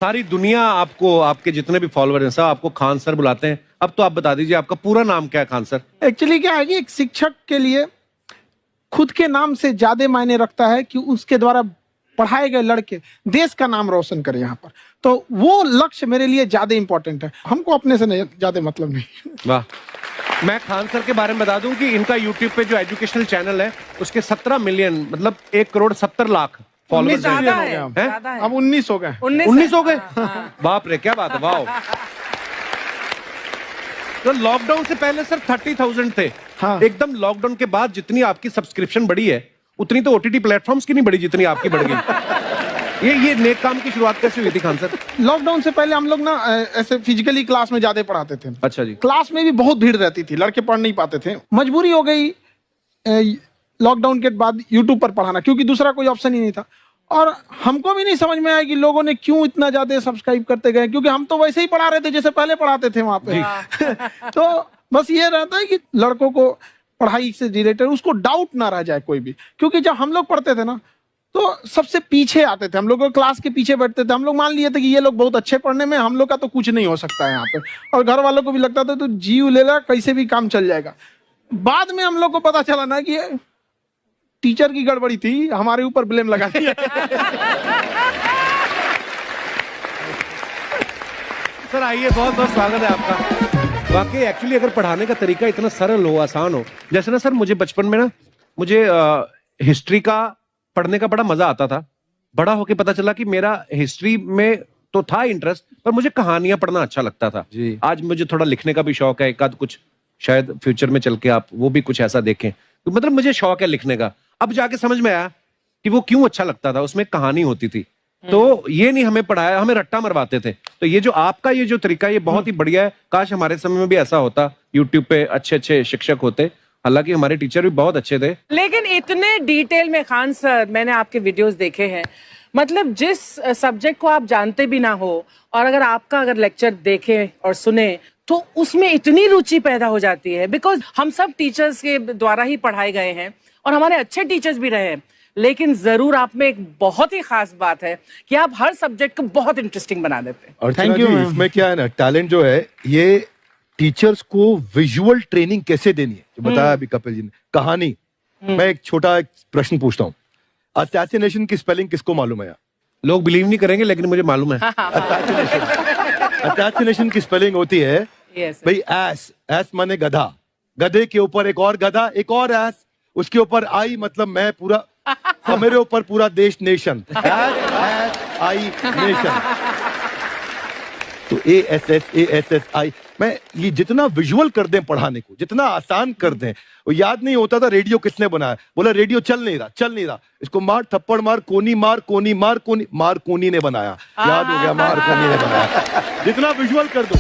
सारी दुनिया आपको, आपके जितने भी फॉलोअर हैं सब आपको खान सर बुलाते हैं। अब तो आप बता दीजिए आपका पूरा नाम क्या है खान सर? एक्चुअली क्या है कि एक शिक्षक के लिए खुद के नाम से ज्यादा मायने रखता है कि उसके द्वारा पढ़ाए गए लड़के देश का नाम रोशन करें यहाँ पर, तो वो लक्ष्य मेरे लिए ज्यादा इंपॉर्टेंट है। हमको अपने से नहीं ज्यादा मतलब नहीं। वाह। मैं खान सर के बारे में बता दूं कि इनका यूट्यूब पे जो एजुकेशनल चैनल है उसके 17 मिलियन मतलब 1,70,00,000 फॉलोअर्स हैं। अब 19 हो गए। 19 हो गए। बाप रे, क्या बात है, वाह। तो लॉकडाउन से पहले सर 30,000 थे। हाँ। एकदम लॉकडाउन के बाद जितनी आपकी सब्सक्रिप्शन बढ़ी है उतनी तो ओटीटी प्लेटफॉर्म्स की नहीं बढ़ी जितनी आपकी बढ़ गई। ये नेक काम की शुरुआत कैसे हुई थी खान सर? लॉकडाउन से पहले हम लोग ना ऐसे फिजिकली क्लास में ज्यादा पढ़ाते थे। अच्छा जी। क्लास में भी बहुत भीड़ रहती थी, लड़के पढ़ नहीं पाते थे। मजबूरी हो गई लॉकडाउन के बाद यूट्यूब पर पढ़ाना, क्योंकि दूसरा कोई ऑप्शन ही नहीं था। और हमको भी नहीं समझ में आया कि लोगों ने क्यों इतना ज्यादा सब्सक्राइब करते गए, क्योंकि हम तो वैसे ही पढ़ा रहे थे जैसे पहले पढ़ाते थे वहां पे। तो बस ये रहता है कि लड़कों को पढ़ाई से रिलेटेड उसको डाउट ना रह जाए कोई भी, क्योंकि जब हम लोग पढ़ते थे ना तो सबसे पीछे आते थे, हम लोग क्लास के पीछे बैठते थे। हम लोग मान लिए थे कि ये लोग बहुत अच्छे पढ़ने में, हम लोग का तो कुछ नहीं हो सकता है यहाँ पे। और घर वालों को भी लगता था तो जीव ले ला, कैसे भी काम चल जाएगा। बाद में हम लोग को पता चला ना कि टीचर की गड़बड़ी थी, हमारे ऊपर ब्लेम लगा दिया। सर आइए, बहुत बहुत स्वागत है आपका। वाकई एक्चुअली अगर पढ़ाने का तरीका इतना सरल हो, आसान हो, जैसे ना सर मुझे बचपन में ना मुझे हिस्ट्री का पढ़ने का बड़ा मजा आता था। बड़ा होके पता चला कि मेरा हिस्ट्री में तो था इंटरेस्ट, पर मुझे कहानियां पढ़ना अच्छा लगता था जी। आज मुझे थोड़ा लिखने का भी शौक है, एक आध कुछ शायद फ्यूचर में चल के आप वो भी कुछ ऐसा देखें, तो मतलब मुझे शौक है लिखने का। अब जाके समझ में आया कि वो क्यों अच्छा लगता था, उसमें कहानी होती थी। तो ये नहीं हमें पढ़ाया, हमें रट्टा मरवाते थे। तो ये जो आपका ये जो तरीका ये बहुत ही बढ़िया है। काश हमारे समय में भी ऐसा होता, यूट्यूब पे अच्छे अच्छे शिक्षक होते। हालांकि हमारे टीचर भी बहुत अच्छे थे, लेकिन इतने डिटेल में खान सर मैंने आपके वीडियोस देखे हैं, मतलब जिस सब्जेक्ट को आप जानते भी ना हो और अगर लेक्चर देखें और सुने तो उसमें इतनी रुचि पैदा हो जाती है। बिकॉज हम सब टीचर्स के द्वारा ही पढ़ाए गए हैं और हमारे अच्छे टीचर्स भी रहे हैं, लेकिन जरूर आप में एक बहुत ही खास बात है कि आप हर सब्जेक्ट को बहुत इंटरेस्टिंग बना देते हैं। और थैंक यू। इसमें क्या है ना, टैलेंट जो है ये टीचर्स को विजुअल ट्रेनिंग कैसे देनी है, जो बताया अभी कपिल जी ने। कहानी, मैं एक छोटा प्रश्न पूछता हूँ, असैसिनेशन की स्पेलिंग किसको मालूम है? यार लोग बिलीव नहीं करेंगे लेकिन मुझे मालूम है। असैसिनेशन की स्पेलिंग होती है भाई एस माने गधा, गधे के ऊपर एक और गधा, एक और एस, उसके ऊपर आई मतलब मैं पूरा, और मेरे ऊपर पूरा देश, नेशन। आई नेशन। तो ASSASSI मैं ये जितना विजुअल कर दें पढ़ाने को, जितना आसान कर दें। वो याद नहीं होता था रेडियो किसने बनाया, बोला रेडियो चल नहीं रहा, इसको मार थप्पड़ मार, कोनी मार, कोनी मार, मार कोनी ने बनाया। याद हो गया, मार कोनी ने बनाया। जितना विजुअल कर दो।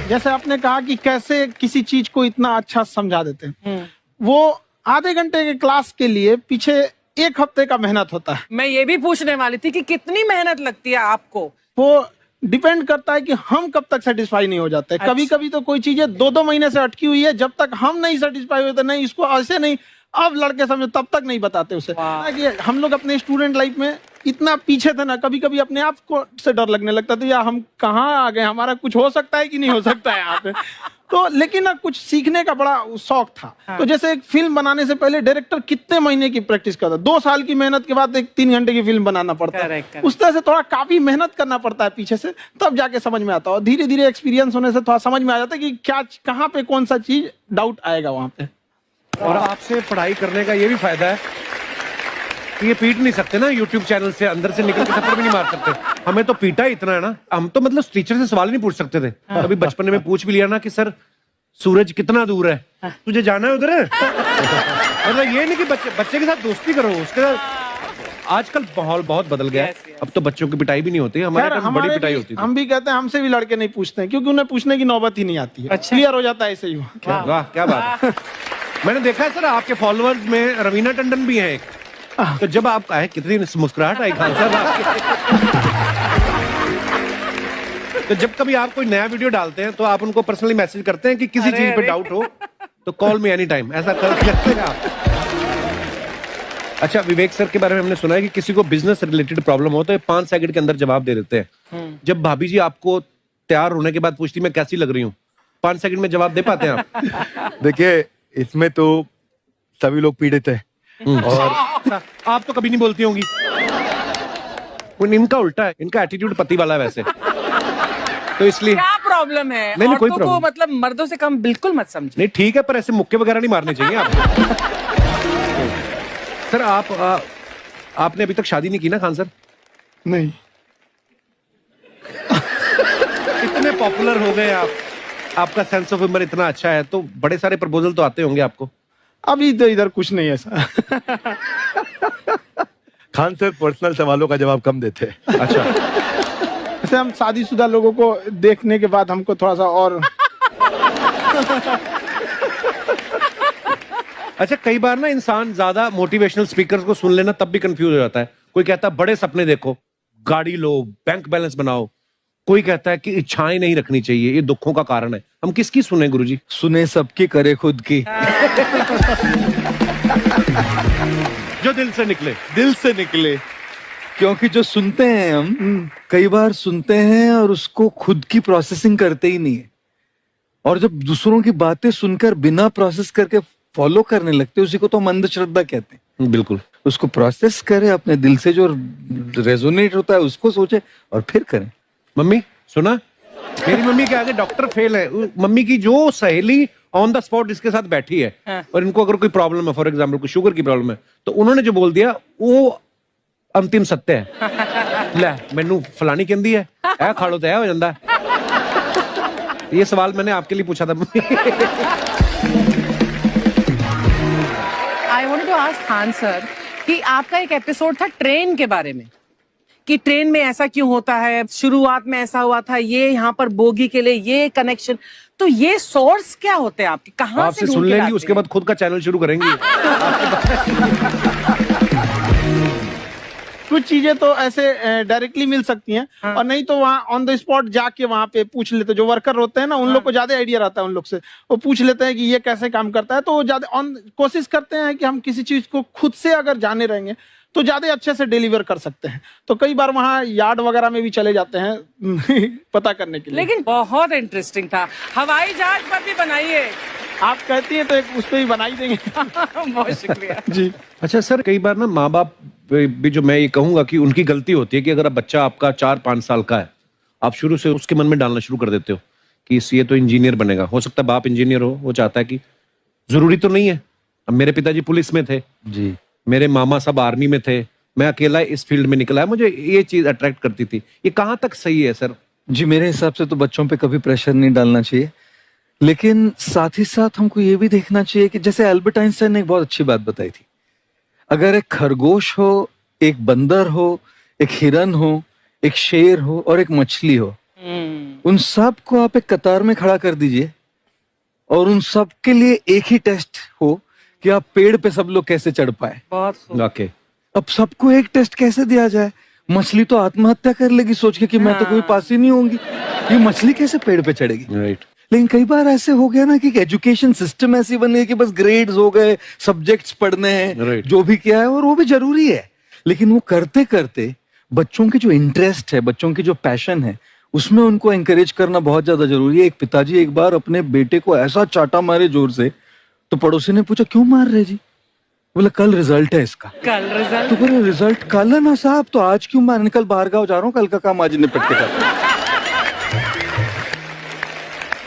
जैसे आपने कहा कि कैसे किसी चीज को इतना अच्छा समझा देते हैं, वो आधे घंटे के क्लास के लिए पीछे 1 हफ्ते का मेहनत होता है। मैं ये भी पूछने वाली थी कि कितनी मेहनत लगती है आपको। वो डिपेंड करता है कि हम कब तक सेटिस्फाई नहीं हो जाते। अच्छा। कभी कभी तो कोई चीजें 2-2 महीने से अटकी हुई है, जब तक हम नहीं सेटिस्फाई होते, नहीं इसको ऐसे नहीं, अब लड़के समझो तब तक नहीं बताते उसे। कि हम लोग अपने स्टूडेंट लाइफ में इतना पीछे थे ना, कभी कभी अपने आप को से डर लगने लगता था, यार हम कहाँ आ गए, हमारा कुछ हो सकता है कि नहीं हो सकता है यहाँ पे। तो लेकिन ना कुछ सीखने का बड़ा शौक था। तो जैसे एक फिल्म बनाने से पहले डायरेक्टर कितने महीने की प्रैक्टिस करता है, 2 साल की मेहनत के बाद एक 3 घंटे की फिल्म बनाना पड़ता है। उस तरह से थोड़ा काफी मेहनत करना पड़ता है पीछे से, तब जाके समझ में आता है। और धीरे धीरे एक्सपीरियंस होने से थोड़ा समझ में आ जाता है कि क्या कहाँ पे कौन सा चीज डाउट आएगा वहां पे। और आपसे पढ़ाई करने का ये भी फायदा है कि ये पीट नहीं सकते ना यूट्यूब चैनल से, अंदर से निकल के थप्पड़ भी नहीं मार सकते। हमें तो पीटा इतना है ना, हम तो मतलब टीचर से सवाल नहीं पूछ सकते थे। अभी बचपन में पूछ भी लिया ना कि सर सूरज कितना दूर है, तुझे जाना है उधर। मतलब ये नहीं कि बच्चे के साथ दोस्ती करो, उसके साथ आजकल माहौल बहुत बदल गया है। अब तो बच्चों की पिटाई भी नहीं होती, हमारे टाइम बड़ी पिटाई होती थी। हम भी कहते हैं, हमसे भी लड़के नहीं पूछते हैं, क्योंकि उन्हें पूछने की नौबत ही नहीं आती है। क्लियर हो जाता है ऐसे ही। वाह क्या बात है। मैंने देखा है सर आपके फॉलोअर्स में रवीना टंडन भी है एक। तो जब आप आए, कितनी मुस्कुराहट आई खान साहब आपके। तो जब कभी आप कोई नया वीडियो डालते हैं तो आप उनको पर्सनली मैसेज करते हैं कि किसी चीज पे डाउट हो तो कॉल मी एनी टाइम, ऐसा करते हैं आप? अच्छा, विवेक सर के बारे में हमने सुना है कि किसी को बिजनेस रिलेटेड प्रॉब्लम हो तो ये 5 सेकंड के अंदर जवाब दे देते हैं। जब भाभी जी आपको तैयार होने के बाद पूछती मैं कैसी लग रही हूँ, 5 सेकंड में जवाब दे पाते हैं आप? देखिए, इसमें तो सभी लोग पीड़ित हैं और आप तो कभी नहीं बोलती होंगी। इनका उल्टा है, इनका एटीट्यूड पति वाला है वैसे, तो इसलिए। क्या प्रॉब्लम है? नहीं, कोई औरतों को प्रॉब्लम मतलब मर्दों से कम बिल्कुल मत समझे। नहीं, ठीक है, पर ऐसे मुक्के वगैरह नहीं मारने चाहिए आप। सर आपने अभी तक शादी नहीं की ना खान सर? नहीं। इतने पॉपुलर हो गए आप, आपका सेंस ऑफ ह्यूमर इतना अच्छा है, तो बड़े सारे प्रपोजल तो आते होंगे आपको। अभी तो इधर कुछ नहीं है ऐसा। खान सर पर्सनल सवालों का जवाब कम देते हैं। अच्छा, जैसे हम शादीशुदा लोगों को देखने के बाद हमको थोड़ा सा और अच्छा, कई बार ना इंसान ज्यादा मोटिवेशनल स्पीकर्स को सुन लेना तब भी कंफ्यूज हो जाता है। कोई कहता है बड़े सपने देखो, गाड़ी लो, बैंक बैलेंस बनाओ। कोई कहता है कि इच्छाएं नहीं रखनी चाहिए, ये दुखों का कारण है। हम किसकी सुने गुरुजी? सुने सबकी, करे खुद की। जो दिल से निकले। दिल से निकले, क्योंकि जो सुनते हैं हम कई बार सुनते हैं और उसको खुद की प्रोसेसिंग करते ही नहीं है, और जब दूसरों की बातें सुनकर बिना प्रोसेस करके फॉलो करने लगते हैं, उसी को तो हम अंधश्रद्धा कहते हैं। बिल्कुल। उसको प्रोसेस करें, अपने दिल से जो रेजोनेट होता है उसको सोचे और फिर करें। मम्मी सुना, मेरी मम्मी के आगे डॉक्टर फेल है। मम्मी की जो सहेली ऑन द स्पॉट इसके साथ बैठी है, और इनको अगर कोई प्रॉब्लम है, फॉर एग्जाम्पल कोई शुगर की प्रॉब्लम है, तो उन्होंने जो बोल दिया वो अंतिम सत्य है। ले मैनू फलानी कहंदी है, ऐ खालो तो ऐ हो जांदा है। ये सवाल मैंने आपके लिए पूछा था। I wanted to ask Khan sir कि आपका एक एपिसोड था ट्रेन के बारे में, कि ट्रेन में ऐसा क्यों होता है, शुरुआत में ऐसा हुआ था, ये यहाँ पर बोगी के लिए ये कनेक्शन, तो ये सोर्स क्या होते हैं आपके, कहाँ से आपसे ढूंढ सुन के लेंगी, लाते उसके हैं? बाद खुद का चैनल शुरू करेंगी। कुछ चीजें तो ऐसे डायरेक्टली मिल सकती हैं, और नहीं तो वहाँ ऑन द स्पॉट जाके वहाँ पे पूछ लेते, जो वर्कर होते हैं ना, उन लोग को ज्यादा आइडिया रहता है, उन लोग से वो पूछ लेते हैं कि ये कैसे काम करता है, तो वो ज्यादा कोशिश करते हैं कि हम किसी चीज को खुद से अगर जाने रहेंगे तो ज्यादा अच्छे से डिलीवर कर सकते हैं। तो कई बार वहाँ यार्ड वगैरह में भी चले जाते हैं पता करने के लिए। लेकिन बहुत इंटरेस्टिंग था। हवाई जहाज पर भी बनाइए। आप कहती हैं तो एक उस पर ही बना ही देंगे। बहुत शुक्रिया जी। अच्छा सर, कई बार ना माँ बाप भी, जो मैं ये कहूंगा कि उनकी गलती होती है कि अगर अब बच्चा आपका 4-5 साल का है, आप शुरू से उसके मन में डालना शुरू कर देते हो कि ये तो इंजीनियर बनेगा। हो सकता है बाप इंजीनियर हो, वो चाहता है कि जरूरी तो नहीं है। अब मेरे पिताजी पुलिस में थे जी, मेरे मामा सब आर्मी में थे, मैं अकेला इस फील्ड में निकला है, मुझे ये चीज अट्रैक्ट करती थी। ये कहाँ तक सही है सर? जी, मेरे हिसाब से तो बच्चों पे कभी प्रेशर नहीं डालना चाहिए, लेकिन साथ ही साथ हमको ये भी देखना चाहिए कि जैसे एल्बर्ट आइंस्टाइन ने एक बहुत अच्छी बात बताई थी, अगर एक खरगोश हो, एक बंदर हो, एक हिरन हो, एक शेर हो और एक मछली हो, उन सब को आप एक कतार में खड़ा कर दीजिए और उन सब के लिए एक ही टेस्ट हो कि आप पेड़ पे सब लोग कैसे चढ़ पाए। बहुत खूब। ओके, अब सबको एक टेस्ट कैसे दिया जाए? मछली तो आत्महत्या कर लेगी सोच के कि मैं तो कोई पास ही नहीं होंगी, ये मछली कैसे पेड़ पे चढ़ेगी? राइट। लेकिन कई बार ऐसे हो गया ना कि एजुकेशन सिस्टम ऐसी बन गई कि बस ग्रेड्स हो गए, सब्जेक्ट्स पढ़ने हैं, Right. जो भी किया है, और वो भी जरूरी है, लेकिन वो करते करते बच्चों की जो इंटरेस्ट है, बच्चों की जो पैशन है, उसमें उनको एंकरेज करना बहुत ज्यादा जरूरी है। एक पिताजी एक बार अपने बेटे को ऐसा चाटा मारे जोर से, तो पड़ोसी ने पूछा क्यों मार रहे जी? बोला कल रिजल्ट है इसका। कल रिजल्ट? तो बोले रिजल्ट कल है ना साहब, तो आज क्यों मार? कल बाहर गाँव जा रहा हूँ, कल का काम आज निपट के जाता हूं।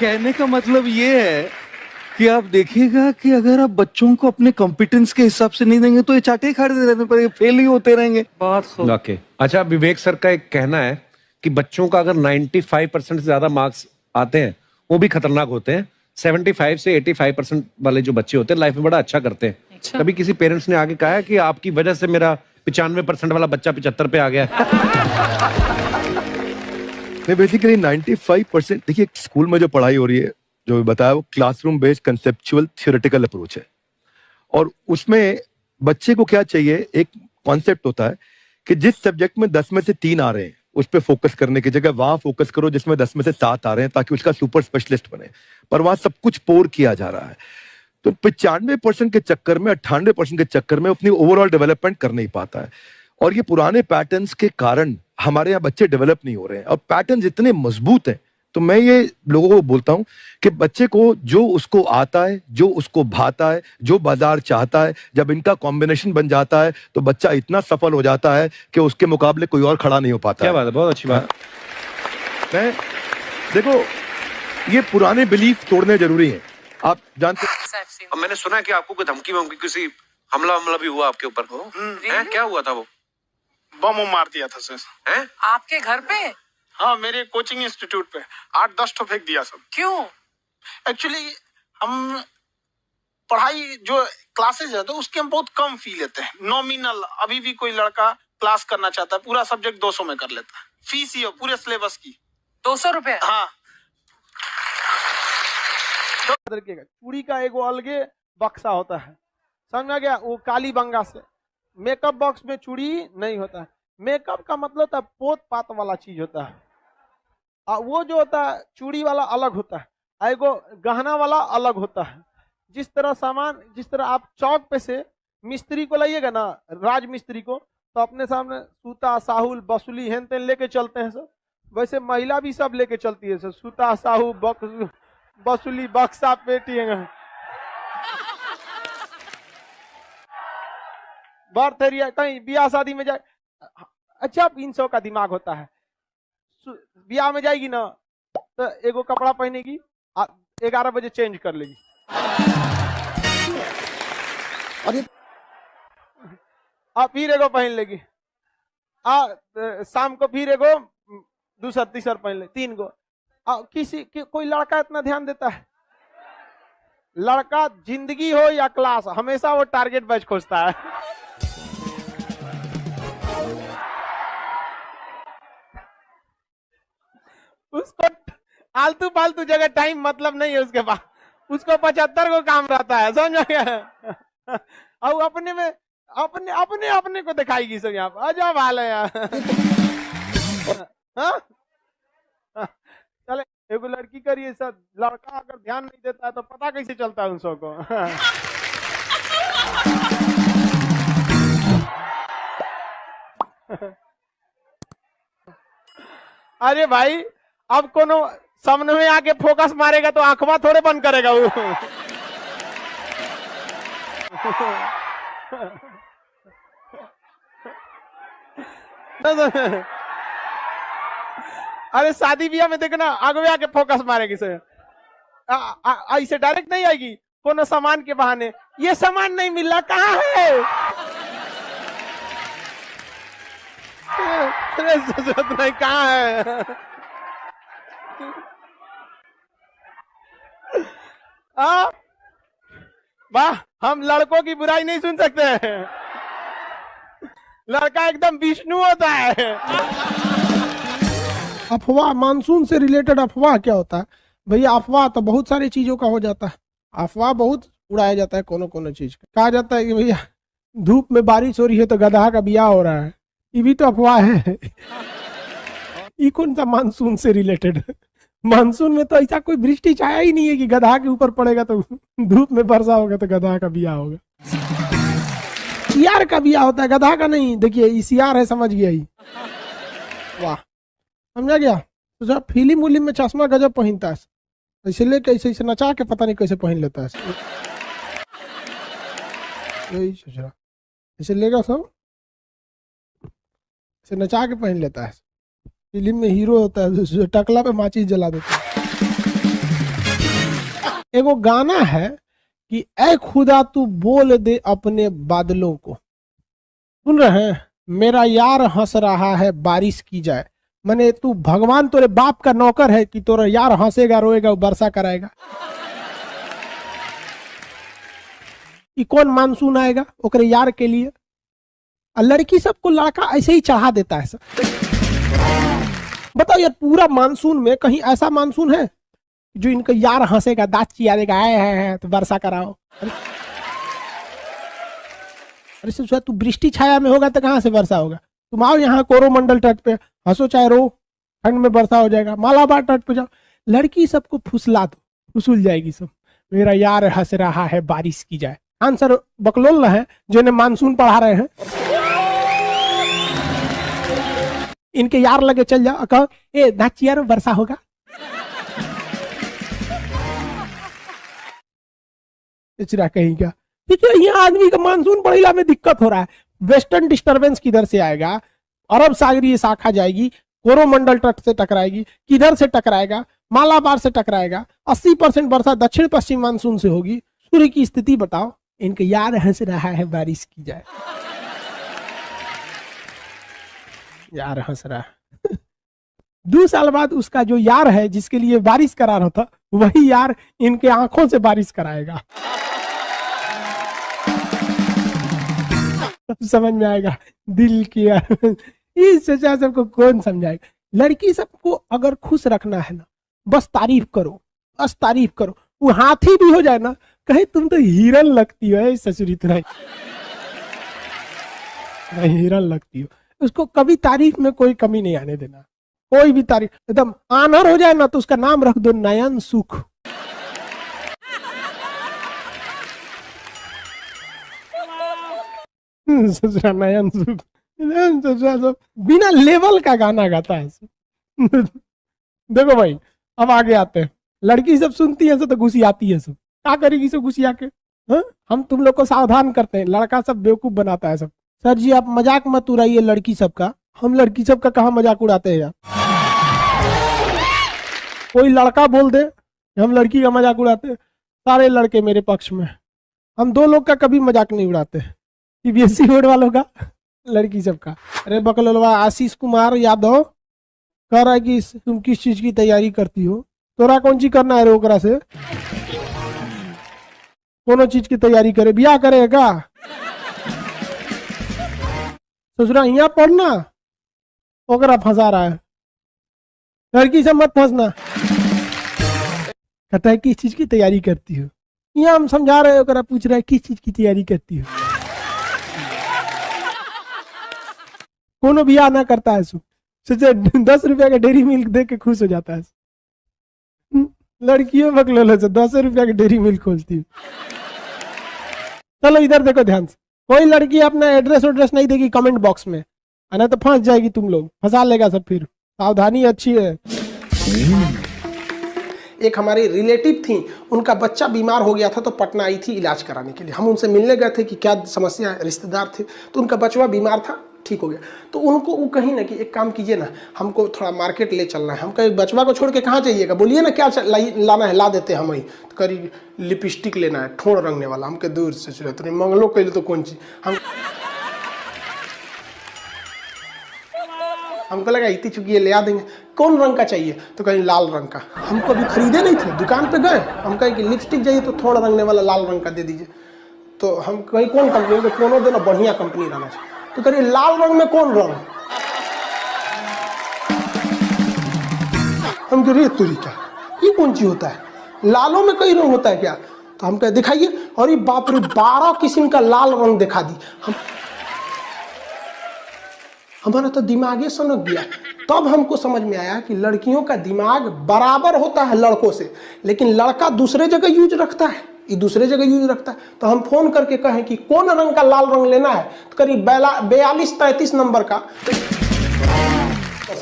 कहने का मतलब ये है कि आप देखिएगा कि अगर आप बच्चों को अपने कॉम्पिटेंस के हिसाब से नहीं देंगे तो ये चाटे खा रहने पर ये फेल ही होते रहेंगे। बहुत खूब। ओके। अच्छा, विवेक सर का एक कहना है कि बच्चों का अगर 95% से ज्यादा मार्क्स आते हैं वो भी खतरनाक होते हैं। 75 से 85% वाले जो बच्चे होते हैं लाइफ में बड़ा अच्छा करते हैं। अच्छा। कभी किसी पेरेंट्स ने आगे कहा है कि आपकी वजह से मेरा 95% वाला बच्चा 75 पे आ गया? नहीं, बेसिकली 95%, देखिए स्कूल में जो पढ़ाई हो रही है, जो बताया, वो classroom based conceptual theoretical approach है, और उसमें बच्चे को क्या चाहिए, एक कॉन्सेप्ट होता है कि जिस सब्जेक्ट में 10 में से 3 आ रहे हैं उस पर फोकस करने की जगह वहां फोकस करो जिसमें 10 में से 7 आ रहे हैं, ताकि उसका सुपर स्पेशलिस्ट बने, पर वहां सब कुछ पोर किया जा रहा है। तो 95% के चक्कर में, 98% के चक्कर में अपनी ओवरऑल डेवलपमेंट कर नहीं पाता है। और ये पुराने पैटर्न्स के कारण हमारे यहाँ बच्चे डेवलप नहीं हो रहे हैं। अब पैटर्न्स इतने मजबूत हैं, तो मैं ये लोगों को बोलता हूं कि बच्चे को जो उसको आता है, जो उसको भाता है, जो बाजार चाहता है, जब इनका कॉम्बिनेशन बन जाता है तो बच्चा इतना सफल हो जाता है कि उसके मुकाबले कोई और खड़ा नहीं हो पाता। क्या बात है, बहुत अच्छी बात। मैं देखो, ये पुराने बिलीफ तोड़ने जरूरी हैं। आप जानते अब मैंने सुना है कि आपको कोई धमकी वमकी, किसी हमला भी हुआ आपके ऊपर, क्या हुआ था? वो बम मार दिया था सर। हैं? आपके घर पे? हाँ, मेरे कोचिंग इंस्टीट्यूट पे 8-10 ठो फेंक दिया सब। क्यों? एक्चुअली हम पढ़ाई जो क्लासेज है तो उसके हम बहुत कम फी लेते हैं, नॉमिनल। अभी भी कोई लड़का क्लास करना चाहता है, पूरा सब्जेक्ट 200 में कर लेता है, फीस ही हो पूरे सिलेबस की 200 रुपए? हाँ। चूड़ी का एगो अलगे बक्सा होता है, समझ में आ गया? वो काली बंगा से मेकअप बॉक्स में चूड़ी नहीं होता है। मेकअप का मतलब होता है पोत पात वाला चीज होता है, वो जो होता है चूड़ी वाला अलग होता है, एगो गहना वाला अलग होता है। जिस तरह सामान, जिस तरह आप चौक पे से मिस्त्री को लाइएगा ना, राज मिस्त्री को, तो अपने सामने सूता, साहुल, बसुली हेन तेन लेके चलते हैं सर, वैसे महिला भी सब लेके चलती है सर, सूता, साहू, बसुली, बक्सा, पेटी, बर्थ एरिया, कहीं ब्याह शादी में जाए। अच्छा, 300 का दिमाग होता है। ब्याह में जाएगी ना तो एगो कपड़ा पहनेगी, 11 बजे चेंज कर लेगी, और फिर एगो पहन लेगी, शाम को फिर एगो दूसरा तीसरा पहन ले, 3 गो। कोई लड़का इतना ध्यान देता है? लड़का जिंदगी हो या क्लास, हमेशा वो टारगेट बैच खोजता है। उसको आलतू फालतू जगह टाइम मतलब नहीं है उसके पास, उसको 75 को काम रहता है, समझ गया? और अपने में अपने को दिखाएगी सब यहाँ पर, अजब हाल है यार। चले, एगो लड़की करिए सर, लड़का अगर ध्यान नहीं देता है तो पता कैसे चलता है उन सबको? अरे भाई, अब कोनो सामने में आके फोकस मारेगा तो आंखवा थोड़े बंद करेगा वो। अरे शादी ब्याह में देखना, आगे आके फोकस मारेगी सर, ऐसे डायरेक्ट नहीं आएगी, कोनो सामान के बहाने, ये सामान नहीं मिल रहा, कहाँ है? नहीं, कहाँ है? वाह, हम लड़कों की बुराई नहीं सुन सकते हैं, लड़का एकदम विष्णु होता है। अफवाह, मानसून से रिलेटेड अफवाह क्या होता है भैया? अफवाह तो बहुत सारी चीजों का हो जाता है, अफवाह बहुत उड़ाया जाता है, कोनो चीज का। कहा जाता है कि भैया धूप में बारिश हो रही है तो गधा का ब्याह हो रहा है, ये भी तो अफवाह है। ये कौन सा मानसून से रिलेटेड? मानसून में तो ऐसा कोई वृष्टि छाया ही नहीं है कि गधा के ऊपर पड़ेगा तो धूप में वर्षा होगा तो गधा का ब्याह होगा। सियार का ब्याह होता है, गधा का नहीं। देखिए, ये सियार है, समझ गया ही। वाह, समझा गया? तो जब फिल्म उलिम में चश्मा गजब पहनता है, ऐसे लेके ऐसे नचा के पता नहीं कैसे पहन लेता है, यही सोच रहा, ऐसे लेगा सब, ऐसे नचा के पहन लेता है। फिल्म में हीरो होता है, टकला पे माचिस जला देता है। एगो गाना है कि ऐ खुदा तू बोल दे अपने बादलों को, सुन रहे हैं? मेरा यार हंस रहा है बारिश की जाए, माने तू भगवान तोरे बाप का नौकर है कि तोरा यार हंसेगा, रोएगा, वर्षा कराएगा। ये कौन मानसून आएगा ओकरे यार के लिए? और लड़की सबको लड़का ऐसे ही चढ़ा देता है सब। बताओ यार, पूरा मानसून में कहीं ऐसा मानसून है जो इनका यार हंसेगा, दांत चिया देगा, है तो वर्षा कराओ? अरे सोचा, तू वृष्टि छाया में होगा तो कहाँ से वर्षा होगा? तुम आओ यहाँ कोरोमंडल तट पे, हंसो चाहे रो, ठंड में वर्षा हो जाएगा। मालाबार तट पे जाओ, लड़की सबको फुसला दो, फुसूल जाएगी सब। मेरा यार हंस रहा है बारिश की जाए। आंसर बकलोल है जिन्हें मानसून पढ़ा रहे हैं। इनके यार लगे चल जाओ, कहो ए नाचिया रो वर्षा होगा। इचरा कहीं क्या यहाँ आदमी का मानसून पढ़ेला में दिक्कत हो रहा है। वेस्टर्न डिस्टरबेंस किधर से आएगा, अरब सागरीय शाखा जाएगी, कोरोमंडल तट से टकराएगी, किधर से टकराएगा, मालाबार से टकराएगा। 80% वर्षा दक्षिण पश्चिम मानसून से होगी। सूर्य की स्थिति बताओ। इनके यार हंस रहा है बारिश की जाए। यार हंस रहा है। 2 साल बाद उसका जो यार है जिसके लिए बारिश करा रहा था, वही यार इनके आंखों से बारिश कराएगा। समझ में आएगा दिल की। इस सच्चा सबको कौन समझाएगा। लड़की सबको अगर खुश रखना है ना, बस तारीफ करो, बस तारीफ करो। वो हाथी भी हो जाए ना, कहे तुम तो हिरन लगती हो, ससुरी तरह हिरन लगती हो। उसको कभी तारीफ में कोई कमी नहीं आने देना। कोई भी तारीफ एकदम आनर हो जाए ना, तो उसका नाम रख दो नयन सुख। ससुरा नयन सुख। ससुरा सब बिना लेवल का गाना गाता है। देखो भाई, अब आगे आते हैं। लड़की सब सुनती है तो घुसी आती है। सब क्या करेगी सब घुसी आके। हम तुम लोग को सावधान करते हैं, लड़का सब बेवकूफ बनाता है सब। सर जी आप मजाक मत उड़ाइए लड़की सबका। हम लड़की सबका कहाँ मजाक उड़ाते हैं यार। कोई लड़का बोल दे हम लड़की का मजाक उड़ाते हैं, सारे लड़के मेरे पक्ष में। हम 2 लोग का कभी मजाक नहीं उड़ाते, सीबीएसई बोर्ड वालों का, लड़की सबका। अरे बकलोलवा आशीष कुमार यादव कह रहा है कि तुम किस चीज की तैयारी करती हो। तोरा कौन चीज करना है रे ओकरा से। कोनो चीज की तैयारी करे, बियाह करेगा। ससुरा यहाँ पढ़ना, ओकरा फंसा रहा है। लड़की से मत फंसना। कहता है किस चीज की तैयारी करती हो। यहाँ हम समझा रहे हो, ओकरा पूछ रहा है किस चीज की तैयारी करती हो। कोनो बियाह ना करता है सोचे 10 रुपया का डेरी मिल्क दे के खुश हो जाता है। लड़कियों बकलोल से 10 रुपया की डेरी मिल्क खोजती है। चलो इधर देखो ध्यान से। कोई लड़की अपना एड्रेस नहीं देगी कमेंट बॉक्स में, ना तो फंस जाएगी। तुम लोग फंसा लेगा सब। फिर सावधानी अच्छी है। एक हमारी रिलेटिव थी, उनका बच्चा बीमार हो गया था तो पटना आई थी इलाज कराने के लिए। हम उनसे मिलने गए थे कि क्या समस्या है, रिश्तेदार थे। तो उनका बचवा बीमार था, ठीक हो गया। तो उनको वो कहीं ना कि एक काम कीजिए ना, हमको थोड़ा मार्केट ले चलना है। हम कहीं बचवा को छोड़ के कहाँ जाइएगा, बोलिए ना क्या लाना है, ला देते हैं हम वही। तो करी लिपस्टिक लेना है, ठोड़ रंगने वाला। हमके दूर से चले तो मंगलो कैल तो कौन चीज। हमको लगा इतनी चुकी है ले आ देंगे। कौन रंग का चाहिए, तो कहीं लाल रंग का। हमको अभी खरीदे नहीं थे, दुकान पे गए। हम कहे कि लिपस्टिक चाहिए तो थोड़ा रंगने वाला लाल रंग का दे दीजिए। तो हम कहीं कौन कंपनी, तो कोनो देना बढ़िया कंपनी रहना चाहिए। तो करिए लाल रंग में कौन रंग। हम कह रहे तुरी क्या, ये कौन चीज होता है, लालों में कई रंग होता है क्या। तो हम कहे दिखाइए। और ये बाप रे 12 किस्म का लाल रंग दिखा दी। हमारा तो दिमाग सनक गया। तब हमको समझ में आया कि लड़कियों का दिमाग बराबर होता है लड़कों से, लेकिन लड़का दूसरे जगह यूज रखता है, ये दूसरे जगह यूज रखता है। तो हम फोन करके कहें कि कौन रंग का लाल रंग लेना है, तो करीब 42-33 नंबर का।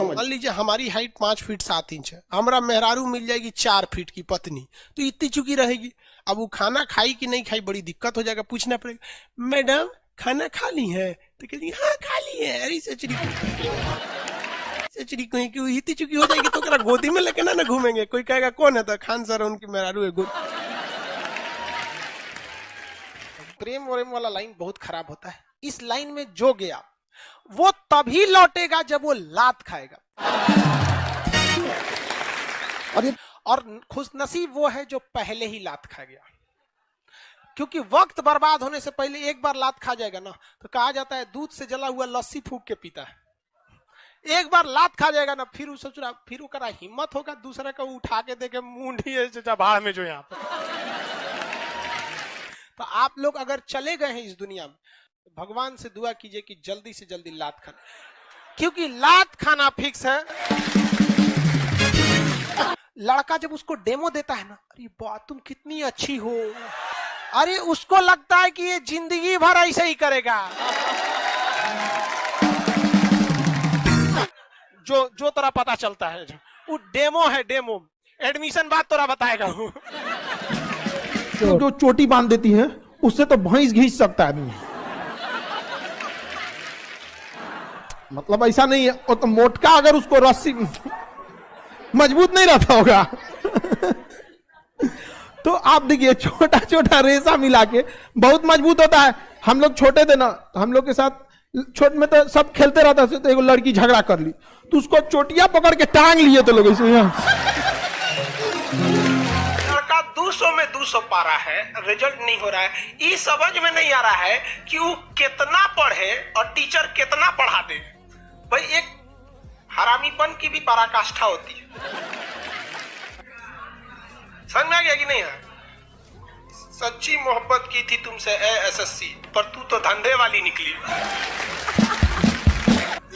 मान लीजिए हमारी हाइट 5 फीट 7 इंच है, हमारा मेहरारू मिल जाएगी 4 फीट की पत्नी, तो इतनी चुकी रहेगी। अब वो खाना खाई कि नहीं खाई बड़ी दिक्कत हो जाएगा। पूछना पड़ेगा मैडम खाना खा ली है, तो कहेगी हाँ खा ली है। अरे सचरी कहीं की इतनी चुकी हो जाएगी तो गोदी में लेके ना घूमेंगे। कोई कहेगा कौन है, तो खान सर उनकी मेहरारू है। प्रेम वरेम वाला लाइन बहुत खराब होता है। इस लाइन में जो गया वो तभी लौटेगा जब वो लात खाएगा। और खुशनसीब वो है जो पहले ही लात खा गया, क्योंकि वक्त बर्बाद होने से पहले एक बार लात खा जाएगा ना, तो कहा जाता है दूध से जला हुआ लस्सी फूंक के पीता है। एक बार लात खा जाएगा ना, फिर सोच रहा, फिर वो करा हिम्मत होगा दूसरे को उठा के देखे मुंडी भाड़ में जो यहाँ पे। तो आप लोग अगर चले गए हैं इस दुनिया में, तो भगवान से दुआ कीजिए कि जल्दी से जल्दी लात खाना, क्योंकि लात खाना फिक्स है। लड़का जब उसको डेमो देता है ना, अरे वाह तुम कितनी अच्छी हो, अरे उसको लगता है कि ये जिंदगी भर ऐसे ही करेगा। जो तोरा पता चलता है वो डेमो है, डेमो, एडमिशन बाद तोरा बताएगा वो। जो चोटी बांध देती है उससे तो भैंस घींच सकता है आदमी। मतलब ऐसा नहीं है, वो तो मोटका अगर उसको रस्सी मजबूत नहीं रहता होगा। तो आप देखिए छोटा छोटा रेशा मिला के बहुत मजबूत होता है। हम लोग छोटे थे ना, हम लोग के साथ छोट में तो सब खेलते रहता थे, तो एक लड़की झगड़ा कर ली तो उसको चोटिया पकड़ के टांग लिए तो लोग ऐसे। लड़का 200 में 200 पा रहा है, रिजल्ट नहीं हो रहा है, ये समझ में नहीं आ रहा है कि वो कितना पढ़े और टीचर कितना पढ़ा दे। भाई एक हरामीपन की भी पराकाष्ठा होती है, समझ में आ गया कि नहीं है? सच्ची मोहब्बत की थी तुमसे एसएससी, पर तू तो धंधे वाली निकली।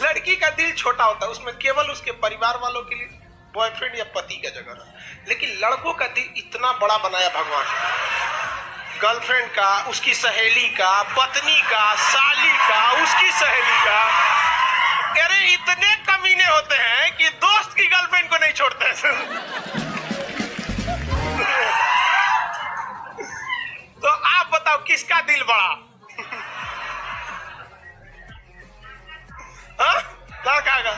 लड़की का दिल छोटा होता है, उसमें केवल उसके परिवार वालों के लिए बॉयफ्रेंड या पति का जगह, लेकिन लड़कों का दिल इतना बड़ा बनाया भगवान, गर्लफ्रेंड का, उसकी सहेली का, पत्नी का, साली का, उसकी सहेली का। अरे इतने कमीने होते हैं कि दोस्त की गर्लफ्रेंड को नहीं छोड़ते हैं। तो आप बताओ किसका दिल बड़ा? हाँ? लड़का का,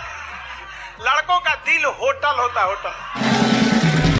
लड़कों का दिल होटल होता है, होटल।